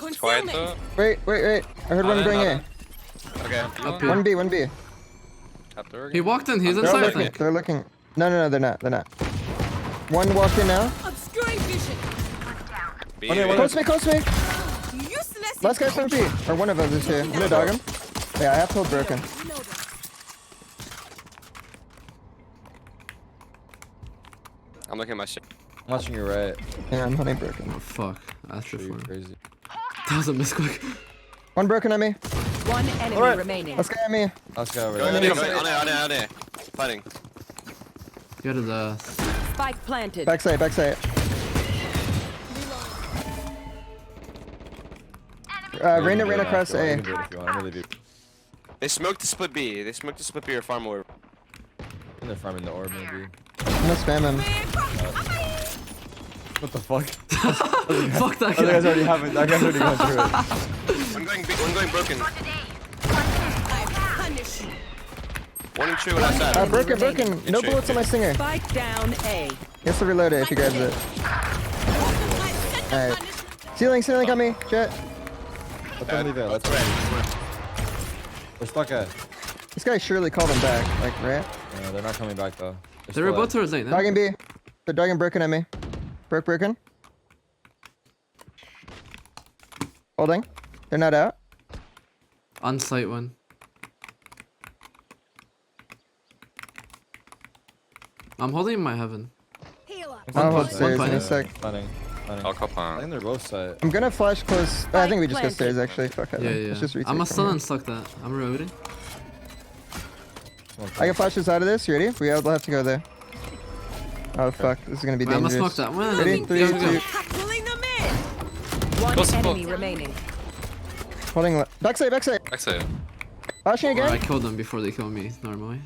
It's quiet though. Wait. I heard one going A. Okay. Up here. 1B, 1B. Up there. He walked in. He's They're inside, I looking. think. They're looking. No, they're not. One walked in now. Obscuring vision. B. Close me. Useless. Last guy's from B. Or one of us is here. I'm gonna dog him. Yeah, I have hold broken. I'm looking at my shit. I'm watching you right. Yeah, I'm holding broken. Oh, fuck. Astra Pretty for crazy. That was a misclick. One broken on me. One enemy Alright. remaining. Last guy on me. Let's go over On there. it. Fighting. Get his ass. Spike planted. Backside. Reyna across You A. can do it if you want. I really do. They smoked the split B. They smoked the split B or far more. And they're farming the orb maybe. I'm gonna spam him. What the fuck? Fuck that That guy's guy. already having. That guy's already going through it. One going B. One going broken. One and two and outside. Broken. No bullets on my stinger. Spike down A. He has to reload it if he grabs it. Alright. Ceiling on me. Jet. Let them leave it. Let's go. We're stuck at. This guy surely called him back. Like, right? Yeah, they're not coming back though. They were both towards A. no? Dogging B. They're dogging broken at me. Broken. Holding. They're not out. On site one. I'm holding my heaven. I'll hold point, stairs one in a point. sec. Stunning. I'll cop I on. think they're both side. I'm gonna flash close. I think we just go stairs actually. Fuck it. Yeah. Let's just retake I'm a from stun here. and suck that. I'm reloading. I can flash this out of this. You ready? We all have to go there. Oh fuck. This is gonna be Wait, I'm gonna dangerous. smoke that one. Ready? Yeah, 3, we go. 2. Pulling them in. One Close to enemy both. remaining. Holding. Backside. Exit. Flashing Or I again. killed them before they kill me, normally.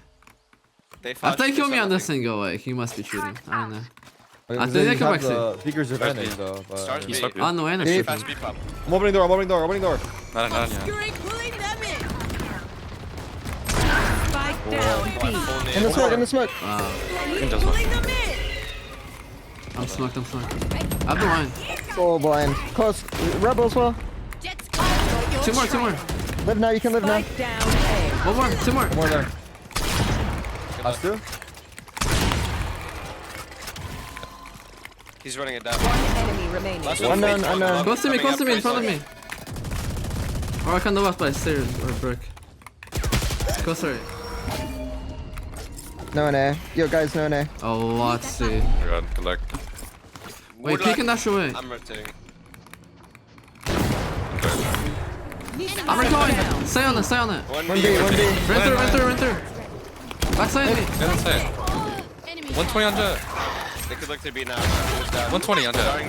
They If they kill me on this thing, go away. He must be cheating. I don't know. I think they come back soon. Speakers advantage though. Start But B. On the way, and Hey, I'm Fast B pop. I'm opening door. Not yeah. Obscuring, pulling them in. Spike down B. In the smoke. Wow. Pulling them in. I'm smoked. I have the line. Full blind. Close. Rebel as well. Two more. Live now. You can live now. Spike down A. One more, two more. more there. Last two. He's running it down. Enemy remaining. Last Unknown. Close to me, in front of me. Or I can do what by stairs or brick. Go sorry. No one A. Yo guys, no one A. A lot, see. God, good luck. Wait, peek and dash away. I'm rotating. I'm recalling. Stay on it. 1B. Run through. Backside me. Get inside. 120 on jet. They could look to be now. 120 on jet.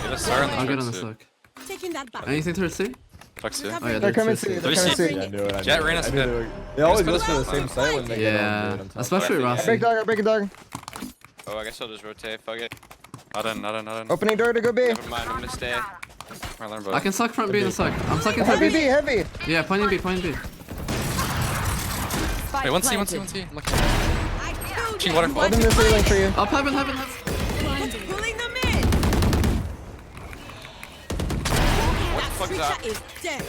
Get a star on the I'll get on the truck, suck. Taking that back. Anything to C? Trucks, yeah. Oh yeah, They're coming to C. They're coming C. I knew it. Jet ran us I knew good. they always go to the same site when they get on. Yeah, dude, I'm telling especially you. Rossi. Break a dog. Oh, I guess I'll just rotate. Fuck it. Not in. Opening door to go B. Never mind, I'm gonna stay. I can suck front B in a suck. I'm sucking front Heavy B. B. Heavy. Yeah, point B. Wait, 1C. I'm looking. Gee, waterfall. Open the ceiling for you. Up heaven. Pulling them in. What the fuck is that? Is dead.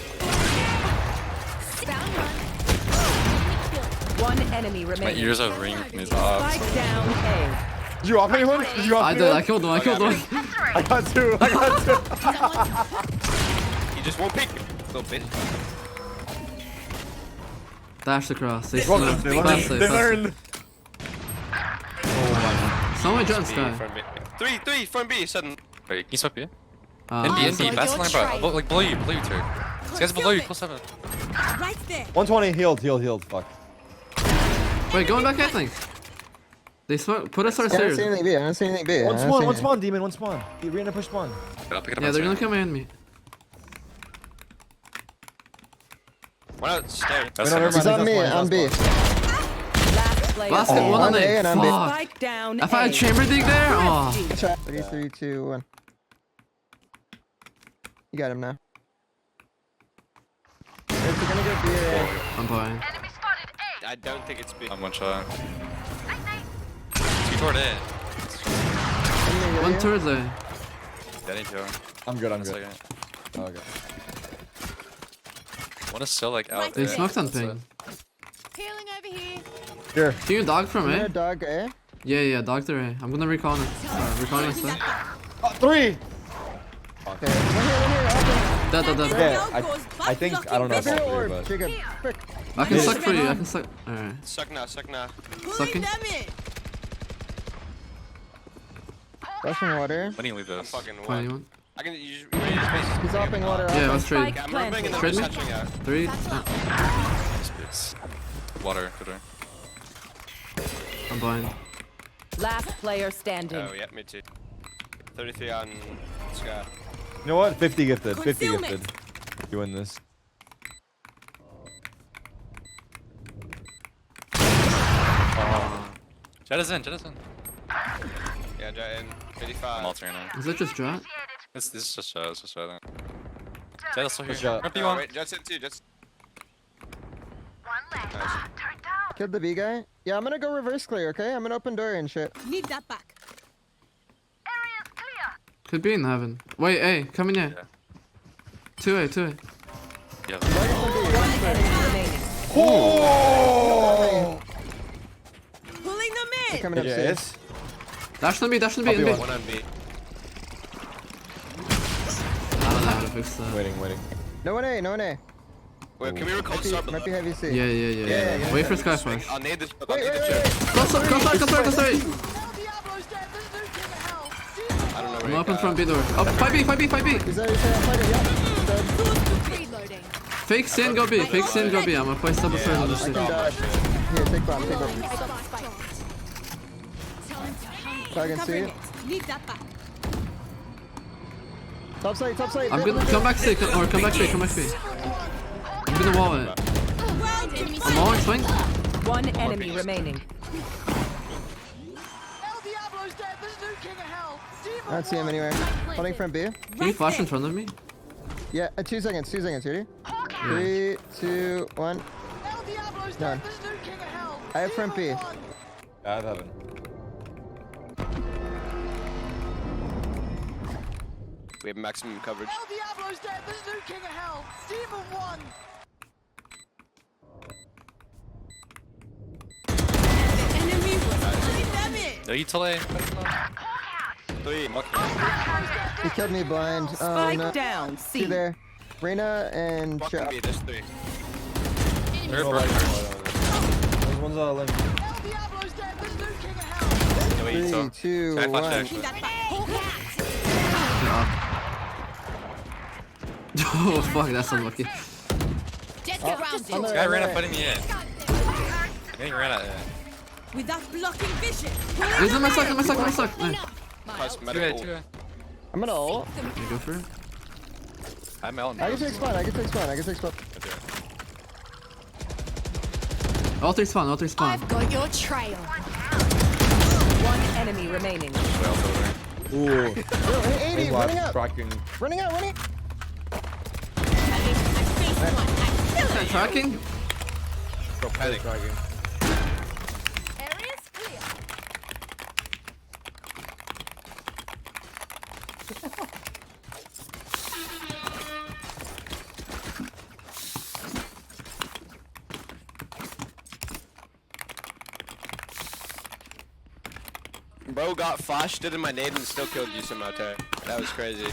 One enemy My remaining. ears are ringing from these off. Spike down A. Did you off anyone? Did you off I did. anyone? I killed one. I got two. He just won't pick. Little bitch. Dash across. They Well, smoked. they Fast learned. They learned. Someone jump B, sky. front B. Three, front B, sudden. Wait, can you swap B? Uh, NB, fast line, bro. Like below you two. This guy's below you, plus 7. Right there. 120 healed. Fuck. Wait, going back, I think. They smoke. Put us on I don't stairs. see anything B. I don't see anything B. One spawn, demon. One spawn. He ran to push spawn. I'll pick it up. Yeah, they're gonna come in me. Why not stay? Wait, no, never He's mind. on me. That's On B. Last player. Last hit, one on on A A. and on B. Fuck. Spike down If I had A. chamber dig there, oh. Shot. 3, 2, 1. You got him now. If you're gonna go B. I'm fine. I don't think it's B. I'm one shot. Two toward it. One towards A. That ain't Joe. I'm good. Second. Oh, okay. One is still like out They there. smoked on That's ping. it. Healing over here. Here. Can you dog from I'm A? gonna dog A. Yeah, dog to A. I'm gonna recall it. Recall it. Oh, 3! Okay. One here, open. Dead. Yeah, I think, I don't know if Left all here or 3, but... Jacob. Frick. I can Yeah. suck for you. I can suck. Alright. Suck now, suck now. Sucking. Rushing water. When do you leave this? Fucking Find what? anyone? I can use ready to space. He's hopping water. Yeah, open. let's trade. Spike I'm moving and then Trade just me? hatching out. 3. Space. Water, good way. I'm blind. Last player standing. Oh, yeah, me too. 33 on Sky. You know what? 50 gifted. 50 Concealment. gifted. You win this. Jet is in, Jet is in. Yeah, Jet in. 55. I'm altering now. Is that just drat? This is just it's just Jet. Jet is still here. Jet. Rep you on. Wait, Jet's in too, Jet's... Killed the B guy. Yeah, I'm gonna go reverse clear, okay? I'm gonna open door and shit. Need that back. Could be in heaven. Wait, hey, come in here. Yeah. 2A. Yeah. One enemy remaining. Oh! Pulling them They're in. coming upstairs. Yes. Dash on B, in I'll be B. one. One on B. I don't know how to fix that. Waiting. No one A, no one A. Wait, can we recall start Might be heavy C. Yeah. Wait for Sky flash. I'll need this. Wait. Close up. I don't know I'm where open he from got. B door. Oh, 5B. He's already saying fighting, yeah. Dead. Reloading. Fake sin, go B. Fake sin, go B. I'm gonna play double third on this I shit. can dash. Here, take bomb. Tag and Covering C. it. Need that back. Top side. I'm gonna come back C, or come back B. I'm gonna wall it. I'm walling swing. One enemy remaining. I don't see him anywhere. Holding from B. Can you flash in front of me? Yeah, 2 seconds. Ready? 3, 2, 1. Done. I have front B. Yeah, I have heaven. We have maximum coverage. Enemy was No, you tell A. 3. He killed me blind. Oh, no. Spike down. See C. there. Reyna and Fucking Chop. B, there's 3. There's one's link. No, you 3, tell. 2, Can I flash 1. actually? That back. Oh fuck, that's unlucky. Just get round On the This guy ran right. up fighting me in. I think he ran out. without blocking vision. He's in my suck. Nice. Plus medical. 2A. I'm gonna ult. Can you go for it? I'm Ellen. I can take spawn. All three spawn. got your trail. One enemy remaining. Ooh. 80, running up. Tracking. Running out. Tracking? Bro, panic. Tracking. Areas clear. Bro got flashed in my nade and still killed you somehow, Terry. That was crazy.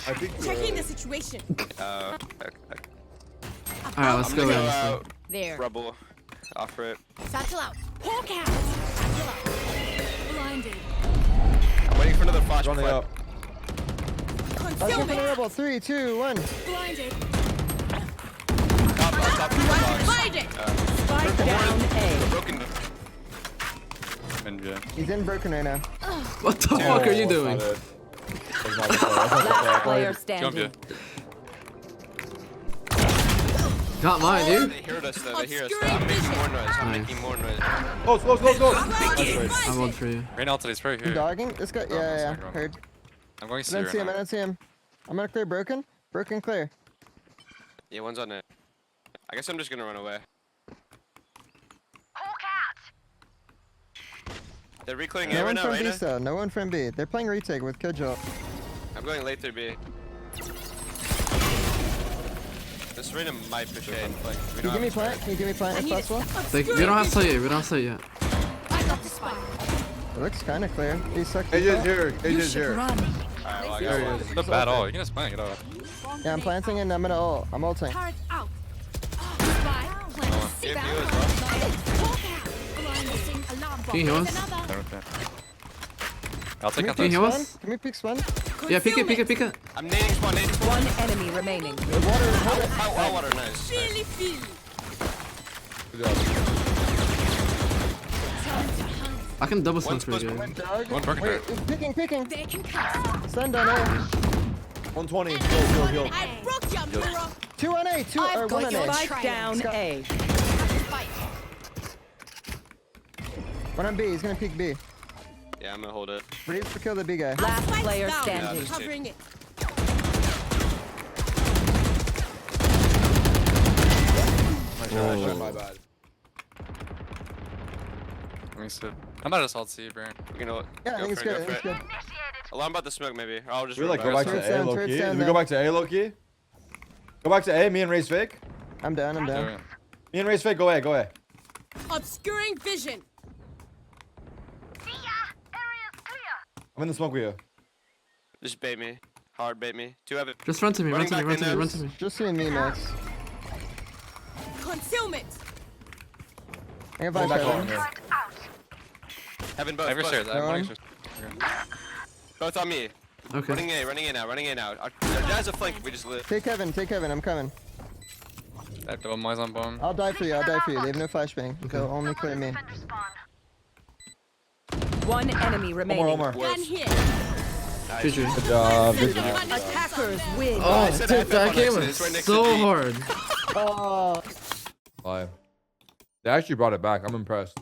I think. Checking the situation. Alright, let's I'm go gonna go in. out. There. Rubble. Offer it. Satchel out. Hawk out. Satchel out. Blinded. I'm waiting for another flash. Running before I- up. Let's go for the rebel. 3, 2, 1. Blinded. Top box. Blinded. Spike down A. Broken. He's in broken right now. What the fuck are you doing? Last player Jump standing. you. Got mine, dude. They heard us though. They hear us though. I'm making more noise. I'm Nice. making more noise. Close. I rolled for you. Right now, today's probably I'm here. dogging. This guy. Yeah. Heard. I'm going I to don't see him. I'm gonna clear broken. Broken clear. Yeah, one's on it. I guess I'm just gonna run away. They're reclearing A No right one now, from right B now? still. No one from B. They're playing retake with Killjoy. I'm going late through B. This random might push A. Like, we Can you don't give me have plant? Can you give me plant I if need a possible? Like, we don't have sayı. We don't have sayı yet. I got the spike. It looks kind of clear. He's sucked. AJ's here. AJ's here. Alright, well, I got one. It's not bad at all. You can just plant, get out. Yeah, I'm planting and I'm gonna ult. I'm ulting. Turret out. Spike. Plant. Give Down. you as well. Hawk out. Blinding alarm bomb. Can you heal There's us? another. I'll take Can out Can you this. heal Spawn? us? Can we peek spawn? Yeah, pick it, pick it, pick it. I'm nading spawn, nading spawn. One enemy remaining. Hot water, nice. Really feel. Good job. I can double smoke for One's you. Dog. One broken Wait, dirt. picking, picking. They can cut. Stun down A. 120. Heal. I broke your mirror. 2 on A. 2 or I've 1 got on your A. spike down A. Spike. 1 on B. He's gonna peek B. Yeah, I'm gonna hold it. Ready to kill the B guy. Last Spike's player down. standing. Covering it. My bad. Let me see. I'm about to assault C, bro. You know what? Yeah, I think it's good. I think it's good. Alarm about the smoke, maybe. Or I'll just We like go back to Turret's A down, low turret's key. down Did we now. go back to A low key? Go back to A. Me and Ray's fake. I'm down. I'm down. Me and Ray's fake. Go A. Go A. Obscuring vision. I'm in the smoke with you. Just bait me. Hard bait me. 2 have it. Just run to me, run to me, run to me, run to me. Just seeing me, Max. Concealment. I got Go back on flash here. Heaven both. Every stairs. I have Go one on. extra. Both on me. Okay. Running A now. Our guys are flank. We just live. Take Heaven. I'm coming. I have double miles on bomb. I'll die for you. They have no flashbang. They'll only clear me. One enemy One remaining. more. Gun here. GG. Good job. Good job. Attackers win. Oh, said dude, F that on game accident. was It's right next so to G. hard. Oh. Bye. They actually brought it back. I'm impressed.